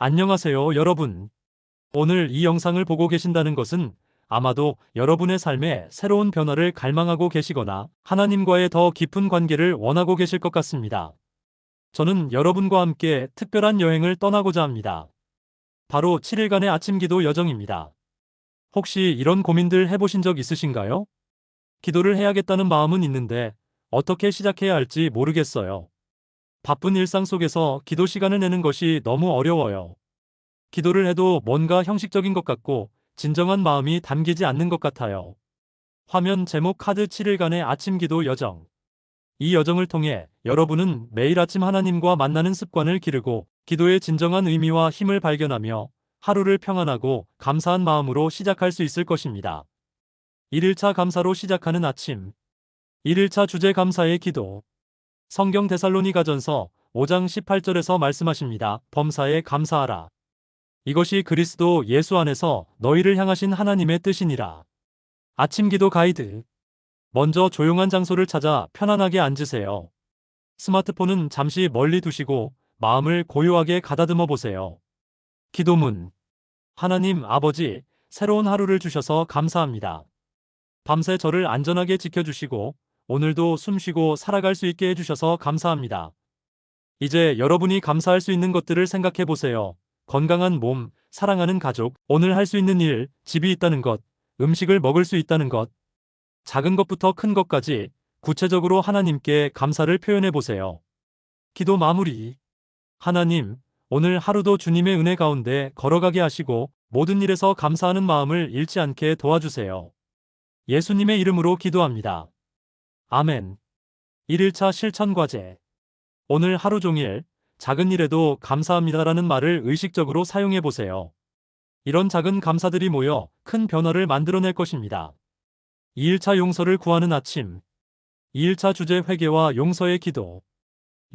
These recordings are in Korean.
안녕하세요, 여러분. 오늘 이 영상을 보고 계신다는 것은 아마도 여러분의 삶에 새로운 변화를 갈망하고 계시거나 하나님과의 더 깊은 관계를 원하고 계실 것 같습니다. 저는 여러분과 함께 특별한 여행을 떠나고자 합니다. 바로 7일간의 아침 기도 여정입니다. 혹시 이런 고민들 해보신 적 있으신가요? 기도를 해야겠다는 마음은 있는데 어떻게 시작해야 할지 모르겠어요. 바쁜 일상 속에서 기도 시간을 내는 것이 너무 어려워요. 기도를 해도 뭔가 형식적인 것 같고 진정한 마음이 담기지 않는 것 같아요. 화면 제목 카드 7일간의 아침 기도 여정. 이 여정을 통해 여러분은 매일 아침 하나님과 만나는 습관을 기르고 기도의 진정한 의미와 힘을 발견하며 하루를 평안하고 감사한 마음으로 시작할 수 있을 것입니다. 1일차 감사로 시작하는 아침. 1일차 주제 감사의 기도. 성경 데살로니가전서 5장 18절에서 말씀하십니다. 범사에 감사하라. 이것이 그리스도 예수 안에서 너희를 향하신 하나님의 뜻이니라. 아침 기도 가이드. 먼저 조용한 장소를 찾아 편안하게 앉으세요. 스마트폰은 잠시 멀리 두시고 마음을 고요하게 가다듬어 보세요. 기도문. 하나님 아버지, 새로운 하루를 주셔서 감사합니다. 밤새 저를 안전하게 지켜주시고 오늘도 숨쉬고 살아갈 수 있게 해주셔서 감사합니다. 이제 여러분이 감사할 수 있는 것들을 생각해 보세요. 건강한 몸, 사랑하는 가족, 오늘 할 수 있는 일, 집이 있다는 것, 음식을 먹을 수 있다는 것, 작은 것부터 큰 것까지 구체적으로 하나님께 감사를 표현해 보세요. 기도 마무리. 하나님, 오늘 하루도 주님의 은혜 가운데 걸어가게 하시고 모든 일에서 감사하는 마음을 잃지 않게 도와주세요. 예수님의 이름으로 기도합니다. 아멘. 1일차 실천 과제. 오늘 하루 종일 작은 일에도 감사합니다라는 말을 의식적으로 사용해 보세요. 이런 작은 감사들이 모여 큰 변화를 만들어낼 것입니다. 2일차 용서를 구하는 아침. 2일차 주제 회개와 용서의 기도.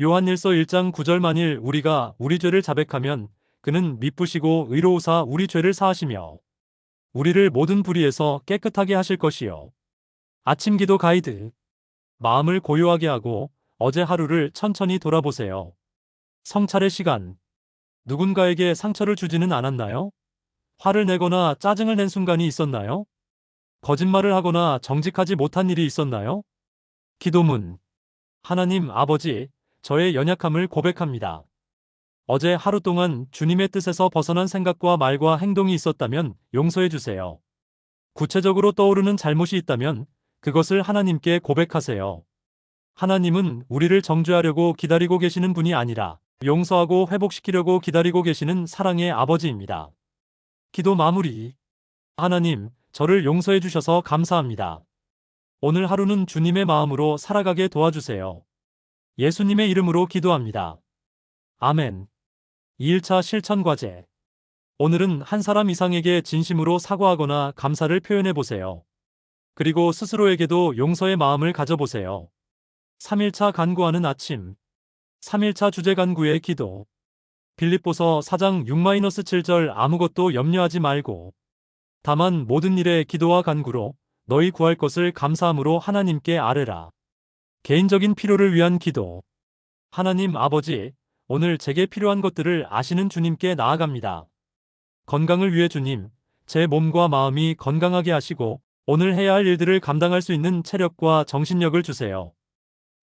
요한일서 1장 9절 만일 우리가 우리 죄를 자백하면 그는 미쁘시고 의로우사 우리 죄를 사하시며 우리를 모든 불의에서 깨끗하게 하실 것이요. 아침 기도 가이드. 마음을 고요하게 하고 어제 하루를 천천히 돌아보세요. 성찰의 시간. 누군가에게 상처를 주지는 않았나요? 화를 내거나 짜증을 낸 순간이 있었나요? 거짓말을 하거나 정직하지 못한 일이 있었나요? 기도문. 하나님 아버지, 저의 연약함을 고백합니다. 어제 하루 동안 주님의 뜻에서 벗어난 생각과 말과 행동이 있었다면 용서해 주세요. 구체적으로 떠오르는 잘못이 있다면 그것을 하나님께 고백하세요. 하나님은 우리를 정죄하려고 기다리고 계시는 분이 아니라 용서하고 회복시키려고 기다리고 계시는 사랑의 아버지입니다. 기도 마무리. 하나님, 저를 용서해 주셔서 감사합니다. 오늘 하루는 주님의 마음으로 살아가게 도와주세요. 예수님의 이름으로 기도합니다. 아멘. 2일차 실천 과제. 오늘은 한 사람 이상에게 진심으로 사과하거나 감사를 표현해 보세요. 그리고 스스로에게도 용서의 마음을 가져보세요. 3일차 간구하는 아침. 3일차 주제 간구의 기도. 빌립보서 4장 6-7절 아무것도 염려하지 말고 다만 모든 일에 기도와 간구로 너희 구할 것을 감사함으로 하나님께 아뢰라. 개인적인 필요를 위한 기도. 하나님 아버지, 오늘 제게 필요한 것들을 아시는 주님께 나아갑니다. 건강을 위해 주님, 제 몸과 마음이 건강하게 하시고 오늘 해야 할 일들을 감당할 수 있는 체력과 정신력을 주세요.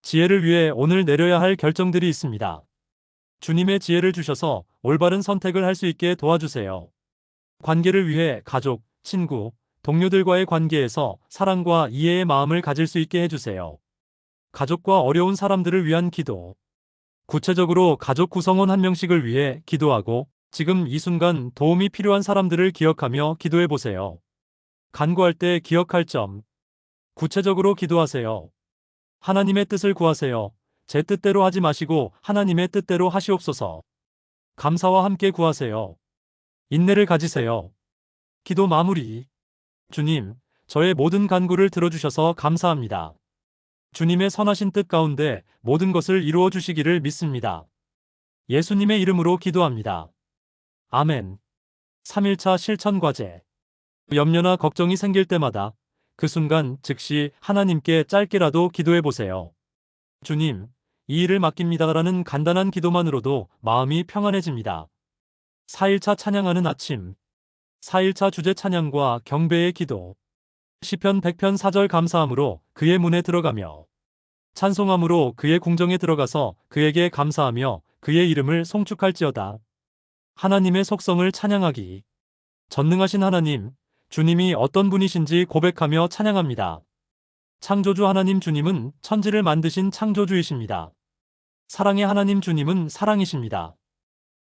지혜를 위해 오늘 내려야 할 결정들이 있습니다. 주님의 지혜를 주셔서 올바른 선택을 할 수 있게 도와주세요. 관계를 위해 가족, 친구, 동료들과의 관계에서 사랑과 이해의 마음을 가질 수 있게 해주세요. 가족과 어려운 사람들을 위한 기도. 구체적으로 가족 구성원 한 명씩을 위해 기도하고 지금 이 순간 도움이 필요한 사람들을 기억하며 기도해 보세요. 간구할 때 기억할 점. 구체적으로 기도하세요. 하나님의 뜻을 구하세요. 제 뜻대로 하지 마시고 하나님의 뜻대로 하시옵소서. 감사와 함께 구하세요. 인내를 가지세요. 기도 마무리. 주님, 저의 모든 간구를 들어주셔서 감사합니다. 주님의 선하신 뜻 가운데 모든 것을 이루어 주시기를 믿습니다. 예수님의 이름으로 기도합니다. 아멘. 3일차 실천 과제. 염려나 걱정이 생길 때마다 그 순간 즉시 하나님께 짧게라도 기도해 보세요. 주님, 이 일을 맡깁니다라는 간단한 기도만으로도 마음이 평안해집니다. 4일차 찬양하는 아침. 4일차 주제 찬양과 경배의 기도. 시편 100편 4절 감사함으로 그의 문에 들어가며 찬송함으로 그의 궁정에 들어가서 그에게 감사하며 그의 이름을 송축할지어다. 하나님의 속성을 찬양하기. 전능하신 하나님, 주님이 어떤 분이신지 고백하며 찬양합니다. 창조주 하나님 주님은 천지를 만드신 창조주이십니다. 사랑의 하나님 주님은 사랑이십니다.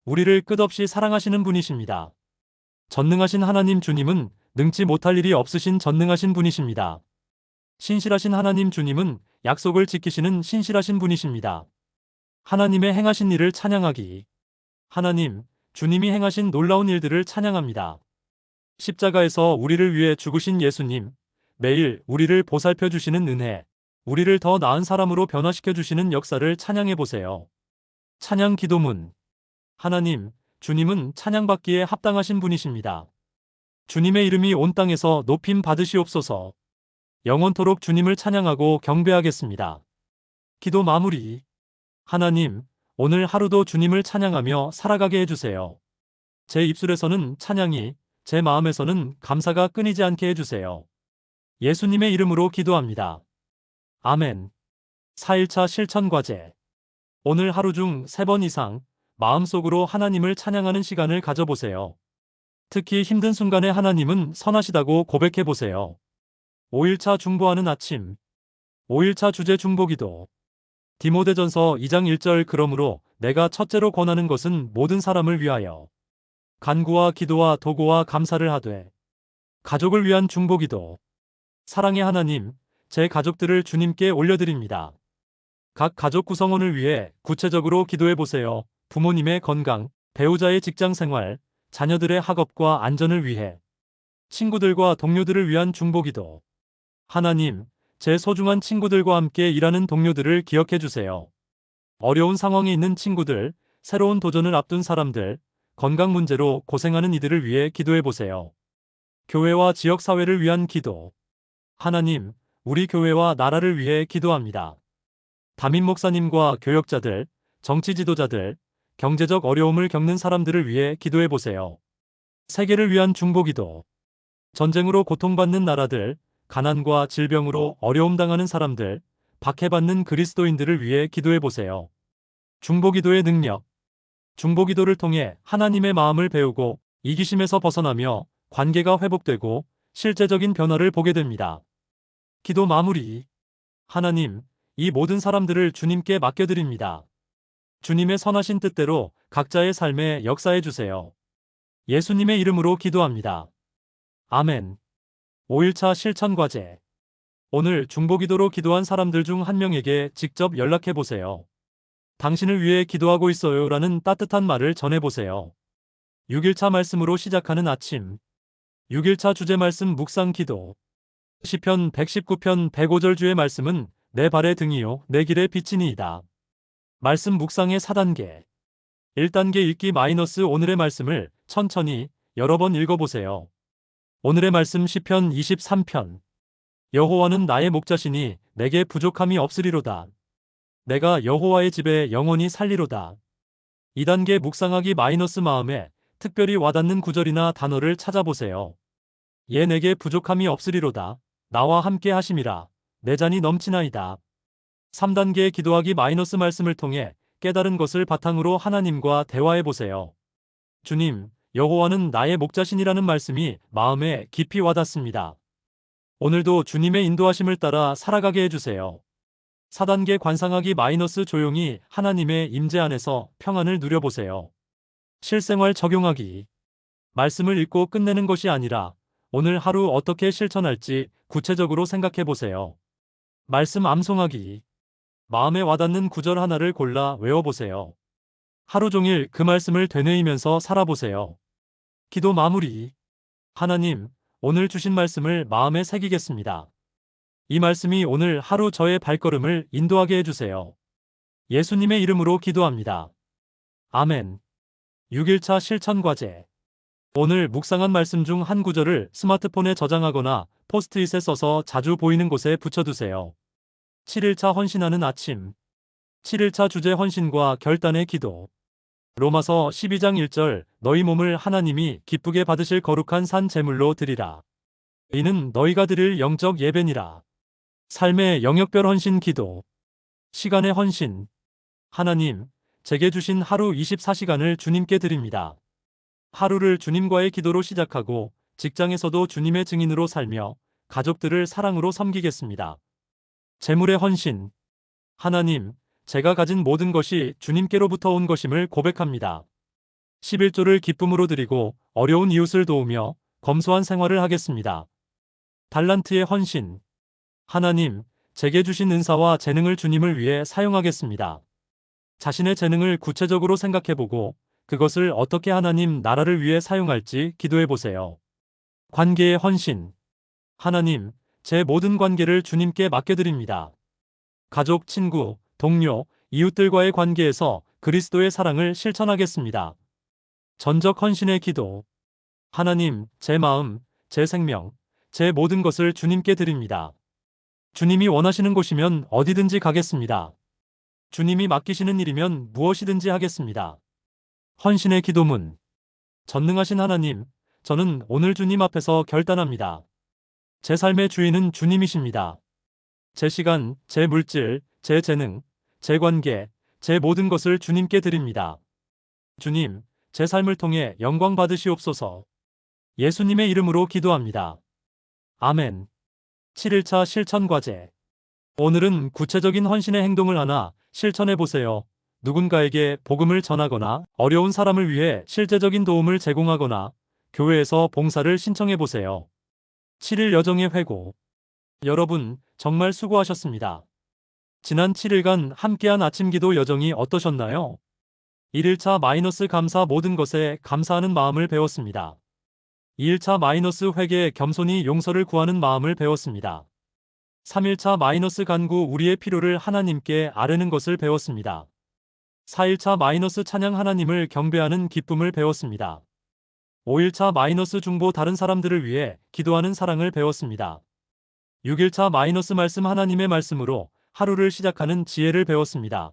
우리를 끝없이 사랑하시는 분이십니다. 전능하신 하나님 주님은 능치 못할 일이 없으신 전능하신 분이십니다. 신실하신 하나님 주님은 약속을 지키시는 신실하신 분이십니다. 하나님의 행하신 일을 찬양하기. 하나님, 주님이 행하신 놀라운 일들을 찬양합니다. 십자가에서 우리를 위해 죽으신 예수님, 매일 우리를 보살펴 주시는 은혜, 우리를 더 나은 사람으로 변화시켜 주시는 역사를 찬양해 보세요. 찬양 기도문. 하나님, 주님은 찬양받기에 합당하신 분이십니다. 주님의 이름이 온 땅에서 높임 받으시옵소서. 영원토록 주님을 찬양하고 경배하겠습니다. 기도 마무리. 하나님, 오늘 하루도 주님을 찬양하며 살아가게 해주세요. 제 입술에서는 찬양이, 제 마음에서는 감사가 끊이지 않게 해주세요. 예수님의 이름으로 기도합니다. 아멘. 4일차 실천 과제. 오늘 하루 중 3번 이상 마음속으로 하나님을 찬양하는 시간을 가져보세요. 특히 힘든 순간에 하나님은 선하시다고 고백해보세요. 5일차 중보하는 아침. 5일차 주제 중보기도. 디모데전서 2장 1절 그러므로 내가 첫째로 권하는 것은 모든 사람을 위하여 간구와 기도와 도구와 감사를 하되. 가족을 위한 중보기도. 사랑의 하나님, 제 가족들을 주님께 올려드립니다. 각 가족 구성원을 위해 구체적으로 기도해보세요. 부모님의 건강, 배우자의 직장 생활, 자녀들의 학업과 안전을 위해. 친구들과 동료들을 위한 중보기도. 하나님, 제 소중한 친구들과 함께 일하는 동료들을 기억해 주세요. 어려운 상황에 있는 친구들, 새로운 도전을 앞둔 사람들, 건강 문제로 고생하는 이들을 위해 기도해 보세요. 교회와 지역사회를 위한 기도. 하나님, 우리 교회와 나라를 위해 기도합니다. 담임 목사님과 교역자들, 정치 지도자들, 경제적 어려움을 겪는 사람들을 위해 기도해 보세요. 세계를 위한 중보기도. 전쟁으로 고통받는 나라들, 가난과 질병으로 어려움 당하는 사람들, 박해받는 그리스도인들을 위해 기도해 보세요. 중보기도의 능력. 중보기도를 통해 하나님의 마음을 배우고 이기심에서 벗어나며 관계가 회복되고 실제적인 변화를 보게 됩니다. 기도 마무리. 하나님, 이 모든 사람들을 주님께 맡겨드립니다. 주님의 선하신 뜻대로 각자의 삶에 역사해 주세요. 예수님의 이름으로 기도합니다. 아멘. 5일차 실천 과제. 오늘 중보기도로 기도한 사람들 중 한 명에게 직접 연락해 보세요. 당신을 위해 기도하고 있어요 라는 따뜻한 말을 전해보세요. 6일차 말씀으로 시작하는 아침. 6일차 주제 말씀 묵상 기도. 시편 119편 105절 주의 말씀은 내 발의 등이요 내 길의 빛이니이다. 말씀 묵상의 4단계. 1단계 읽기 - 오늘의 말씀을 천천히 여러 번 읽어보세요. 오늘의 말씀 시편 23편. 여호와는 나의 목자시니 내게 부족함이 없으리로다. 내가 여호와의 집에 영원히 살리로다. 2단계 묵상하기 - 마음에 특별히 와닿는 구절이나 단어를 찾아보세요. 얘 내게 부족함이 없으리로다. 나와 함께 하심이라. 내 잔이 넘치나이다. 3단계 기도하기 - 말씀을 통해 깨달은 것을 바탕으로 하나님과 대화해보세요. 주님, 여호와는 나의 목자신이라는 말씀이 마음에 깊이 와닿습니다. 오늘도 주님의 인도하심을 따라 살아가게 해주세요. 4단계 관상하기 - 조용히 하나님의 임재 안에서 평안을 누려보세요. 실생활 적용하기. 말씀을 읽고 끝내는 것이 아니라 오늘 하루 어떻게 실천할지 구체적으로 생각해보세요. 말씀 암송하기. 마음에 와닿는 구절 하나를 골라 외워보세요. 하루 종일 그 말씀을 되뇌이면서 살아보세요. 기도 마무리. 하나님, 오늘 주신 말씀을 마음에 새기겠습니다. 이 말씀이 오늘 하루 저의 발걸음을 인도하게 해주세요. 예수님의 이름으로 기도합니다. 아멘. 6일차 실천 과제. 오늘 묵상한 말씀 중 한 구절을 스마트폰에 저장하거나 포스트잇에 써서 자주 보이는 곳에 붙여두세요. 7일차 헌신하는 아침. 7일차 주제 헌신과 결단의 기도. 로마서 12장 1절 너희 몸을 하나님이 기쁘게 받으실 거룩한 산 제물로 드리라. 이는 너희가 드릴 영적 예배니라. 삶의 영역별 헌신 기도. 시간의 헌신. 하나님, 제게 주신 하루 24시간을 주님께 드립니다. 하루를 주님과의 기도로 시작하고 직장에서도 주님의 증인으로 살며 가족들을 사랑으로 섬기겠습니다. 재물의 헌신. 하나님, 제가 가진 모든 것이 주님께로부터 온 것임을 고백합니다. 11조를 기쁨으로 드리고 어려운 이웃을 도우며 검소한 생활을 하겠습니다. 달란트의 헌신. 하나님, 제게 주신 은사와 재능을 주님을 위해 사용하겠습니다. 자신의 재능을 구체적으로 생각해보고 그것을 어떻게 하나님 나라를 위해 사용할지 기도해보세요. 관계의 헌신. 하나님, 제 모든 관계를 주님께 맡겨드립니다. 가족, 친구, 동료, 이웃들과의 관계에서 그리스도의 사랑을 실천하겠습니다. 전적 헌신의 기도. 하나님, 제 마음, 제 생명, 제 모든 것을 주님께 드립니다. 주님이 원하시는 곳이면 어디든지 가겠습니다. 주님이 맡기시는 일이면 무엇이든지 하겠습니다. 헌신의 기도문. 전능하신 하나님, 저는 오늘 주님 앞에서 결단합니다. 제 삶의 주인은 주님이십니다. 제 시간, 제 물질, 제 재능, 제 관계, 제 모든 것을 주님께 드립니다. 주님, 제 삶을 통해 영광 받으시옵소서. 예수님의 이름으로 기도합니다. 아멘. 7일차 실천 과제. 오늘은 구체적인 헌신의 행동을 하나 실천해 보세요. 누군가에게 복음을 전하거나 어려운 사람을 위해 실제적인 도움을 제공하거나 교회에서 봉사를 신청해 보세요. 7일 여정의 회고. 여러분, 정말 수고하셨습니다. 지난 7일간 함께한 아침 기도 여정이 어떠셨나요? 1일차 마이너스 감사 모든 것에 감사하는 마음을 배웠습니다. 2일차 마이너스 회개 겸손히 용서를 구하는 마음을 배웠습니다. 3일차 마이너스 간구 우리의 필요를 하나님께 아뢰는 것을 배웠습니다. 4일차 마이너스 찬양 하나님을 경배하는 기쁨을 배웠습니다. 5일차 마이너스 중보 다른 사람들을 위해 기도하는 사랑을 배웠습니다. 6일차 마이너스 말씀 하나님의 말씀으로 하루를 시작하는 지혜를 배웠습니다.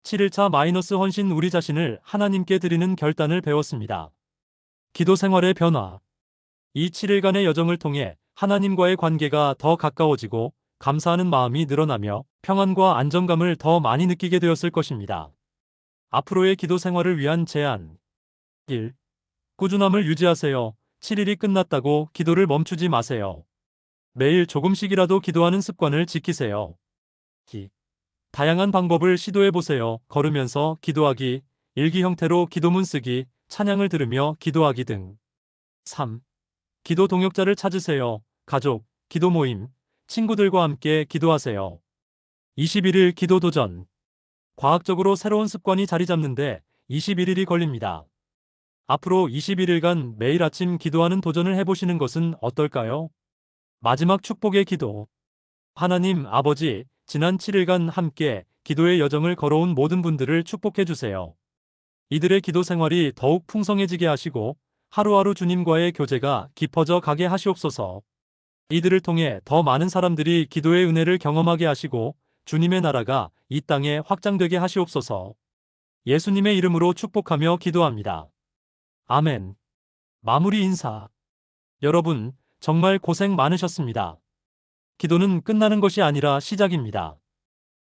7일차 마이너스 헌신 우리 자신을 하나님께 드리는 결단을 배웠습니다. 기도 생활의 변화. 이 7일간의 여정을 통해 하나님과의 관계가 더 가까워지고 감사하는 마음이 늘어나며 평안과 안정감을 더 많이 느끼게 되었을 것입니다. 앞으로의 기도 생활을 위한 제안. 1. 꾸준함을 유지하세요. 7일이 끝났다고 기도를 멈추지 마세요. 매일 조금씩이라도 기도하는 습관을 지키세요. 2. 다양한 방법을 시도해보세요. 걸으면서 기도하기, 일기 형태로 기도문 쓰기, 찬양을 들으며 기도하기 등. 3. 기도 동역자를 찾으세요. 가족, 기도 모임, 친구들과 함께 기도하세요. 21일 기도 도전. 과학적으로 새로운 습관이 자리 잡는데 21일이 걸립니다. 앞으로 21일간 매일 아침 기도하는 도전을 해보시는 것은 어떨까요? 마지막 축복의 기도. 하나님 아버지, 지난 7일간 함께 기도의 여정을 걸어온 모든 분들을 축복해 주세요. 이들의 기도 생활이 더욱 풍성해지게 하시고 하루하루 주님과의 교제가 깊어져 가게 하시옵소서. 이들을 통해 더 많은 사람들이 기도의 은혜를 경험하게 하시고 주님의 나라가 이 땅에 확장되게 하시옵소서. 예수님의 이름으로 축복하며 기도합니다. 아멘. 마무리 인사. 여러분, 정말 고생 많으셨습니다. 기도는 끝나는 것이 아니라 시작입니다.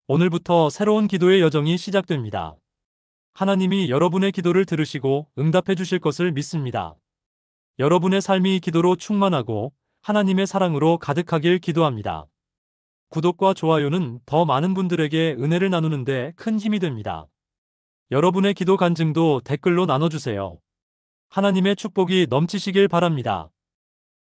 오늘부터 새로운 기도의 여정이 시작됩니다. 하나님이 여러분의 기도를 들으시고 응답해 주실 것을 믿습니다. 여러분의 삶이 기도로 충만하고 하나님의 사랑으로 가득하길 기도합니다. 구독과 좋아요는 더 많은 분들에게 은혜를 나누는데 큰 힘이 됩니다. 여러분의 기도 간증도 댓글로 나눠주세요. 하나님의 축복이 넘치시길 바랍니다.